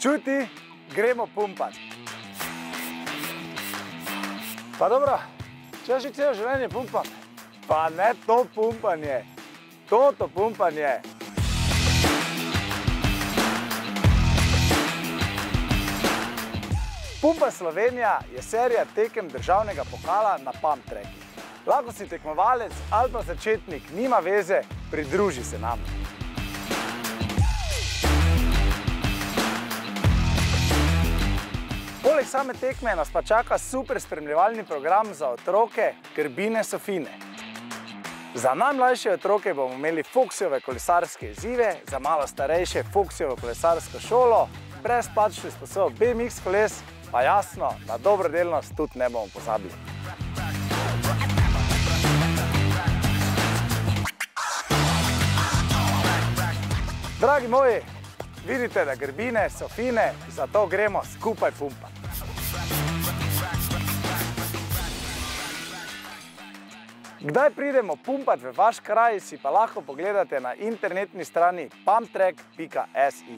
Čuti, gremo pumpat. Pa dobro, če že celo življenje pumpam, pa ne to pumpanje, to pumpanje. Pumpa Slovenija je serija tekem državnega pokala na pump trackih. Lahko si tekmovalec ali pa začetnik, nima veze, pridruži se nam. Poleg same tekme nas pa čaka super spremljevalni program za otroke, grbine so fine. Za najmlajše otroke bomo imeli Fuksijeve kolesarske izzive, za malo starejše Fuksijevo kolesarsko šolo, brezplačno izposojo BMX koles, pa jasno, na dobrodelnost tudi ne bomo pozabili. Dragi moji, vidite, da grbine so fine, zato gremo skupaj pumpat. Kdaj pridemo pumpat v vaš kraj, si pa lahko pogledate na internetni strani pumptrack.si.